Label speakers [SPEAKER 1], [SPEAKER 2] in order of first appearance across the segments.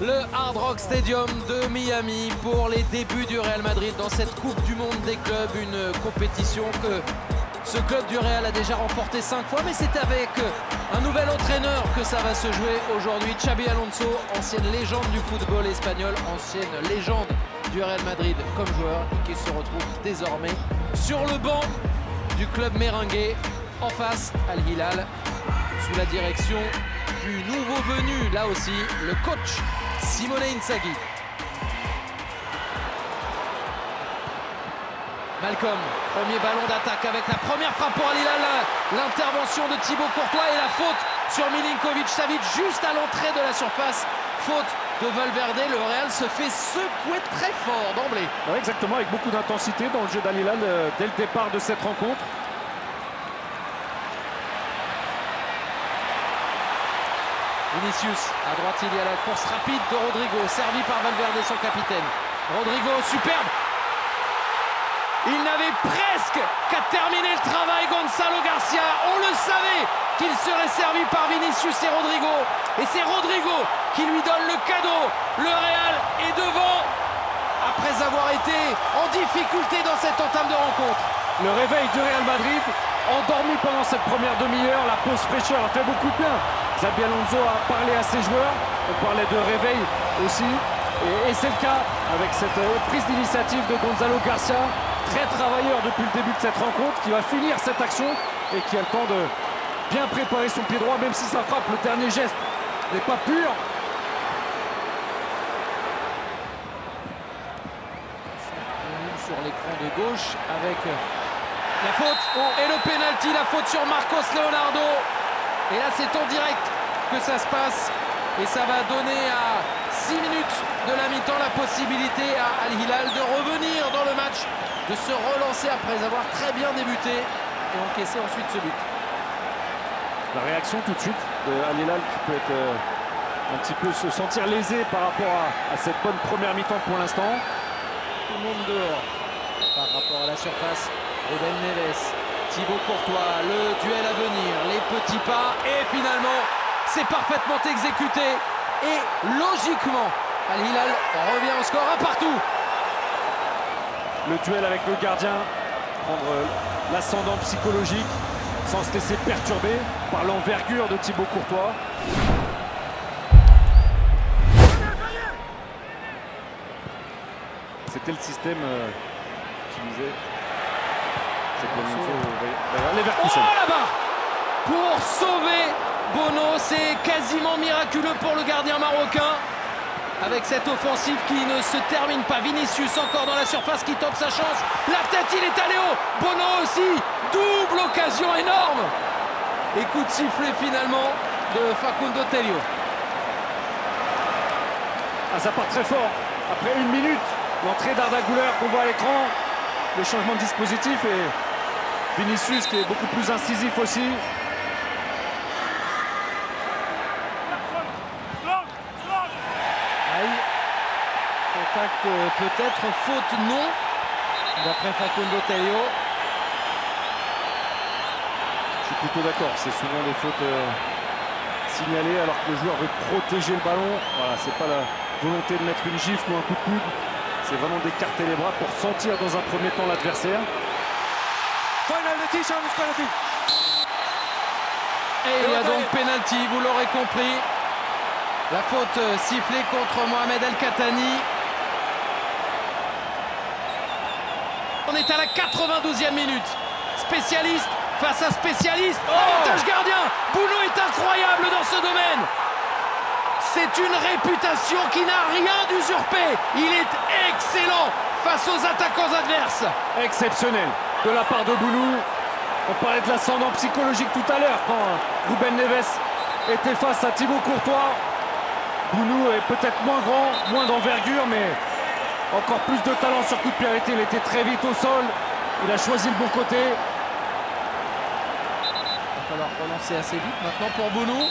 [SPEAKER 1] Le Hard Rock Stadium de Miami pour les débuts du Real Madrid dans cette Coupe du Monde des clubs, une compétition que ce club du Real a déjà remporté 5 fois, mais c'est avec un nouvel entraîneur que ça va se jouer aujourd'hui. Xabi Alonso, ancienne légende du football espagnol, ancienne légende du Real Madrid comme joueur, et qui se retrouve désormais sur le banc du club merengue, en face Al Hilal, sous la direction du nouveau venu, là aussi, le coach Simone Inzaghi. Malcolm, premier ballon d'attaque avec la première frappe pour Al Hilal, l'intervention de Thibaut Courtois et la faute sur Milinkovic-Savic juste à l'entrée de la surface. Faute de Valverde, le Real se fait secouer très fort d'emblée.
[SPEAKER 2] Ouais, exactement, avec beaucoup d'intensité dans le jeu d'Al Hilal dès le départ de cette rencontre.
[SPEAKER 1] Vinicius, à droite il y a la course rapide de Rodrigo, servi par Valverde, son capitaine. Rodrigo, superbe. Il n'avait presque qu'à terminer le travail, Gonzalo Garcia. On le savait qu'il serait servi par Vinicius et Rodrigo. Et c'est Rodrigo qui lui donne le cadeau. Le Real est devant après avoir été en difficulté dans cette entame de rencontre.
[SPEAKER 2] Le réveil du Real Madrid, endormi pendant cette première demi-heure, la pause fraîcheur a fait beaucoup de bien. Xabi Alonso a parlé à ses joueurs, on parlait de réveil aussi, et c'est le cas avec cette prise d'initiative de Gonzalo Garcia, très travailleur depuis le début de cette rencontre, qui va finir cette action et qui a le temps de bien préparer son pied droit, même si sa frappe, le dernier geste, n'est pas pur.
[SPEAKER 1] Sur l'écran de gauche avec la faute et le penalty, la faute sur Marcos Leonardo. Et là c'est en direct que ça se passe et ça va donner à 6 minutes de la mi-temps la possibilité à Al Hilal de revenir dans le match, de se relancer après avoir très bien débuté et encaisser ensuite ce but.
[SPEAKER 2] La réaction tout de suite de Al Hilal qui peut être un petit peu se sentir lésé par rapport à cette bonne première mi-temps pour l'instant.
[SPEAKER 1] Tout le monde dehors par rapport à la surface. Ruben Neves, Thibaut Courtois, le duel à venir, les petits pas et finalement c'est parfaitement exécuté et logiquement Al Hilal revient au score 1 partout.
[SPEAKER 2] Le duel avec le gardien, prendre l'ascendant psychologique sans se laisser perturber par l'envergure de Thibaut Courtois. C'était le système utilisé.
[SPEAKER 1] Oh là-bas! Pour sauver Bono, c'est quasiment miraculeux pour le gardien marocain. Avec cette offensive qui ne se termine pas. Vinicius encore dans la surface qui tente sa chance. La tête, il est allé haut. Bono aussi. Double occasion énorme. Et coup de sifflet finalement de Facundo Tello.
[SPEAKER 2] Ah, ça part très fort. Après 1 minute, l'entrée d'Arda Güler qu'on voit à l'écran. Le changement de dispositif et Vinicius qui est beaucoup plus incisif aussi.
[SPEAKER 1] Aïe. Contact peut-être, faute non. D'après Facundo Tello.
[SPEAKER 2] Je suis plutôt d'accord, c'est souvent des fautes signalées alors que le joueur veut protéger le ballon. Voilà, c'est pas la volonté de mettre une gifle ou un coup de coude. C'est vraiment d'écarter les bras pour sentir dans un premier temps l'adversaire.
[SPEAKER 1] Et il y a donc pénalty, vous l'aurez compris. La faute sifflée contre Mohamed El Khatani. On est à la 92e minute. Spécialiste face à spécialiste. Avantage gardien. Bono est incroyable dans ce domaine. C'est une réputation qui n'a rien d'usurpé. Il est excellent face aux attaquants adverses.
[SPEAKER 2] Exceptionnel de la part de Bono. On parlait de l'ascendant psychologique tout à l'heure quand Ruben Neves était face à Thibaut Courtois. Bono est peut-être moins grand, moins d'envergure, mais encore plus de talent sur coup de pied arrêté. Il était très vite au sol. Il a choisi le bon côté.
[SPEAKER 1] Il va falloir relancer assez vite maintenant pour Bono.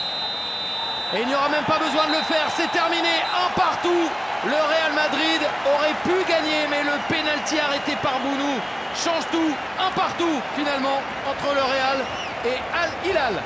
[SPEAKER 1] Et il n'y aura même pas besoin de le faire, c'est terminé, 1 partout. Le Real Madrid aurait pu gagner, mais le pénalty arrêté par Bono change tout. 1 partout finalement entre le Real et Al Hilal.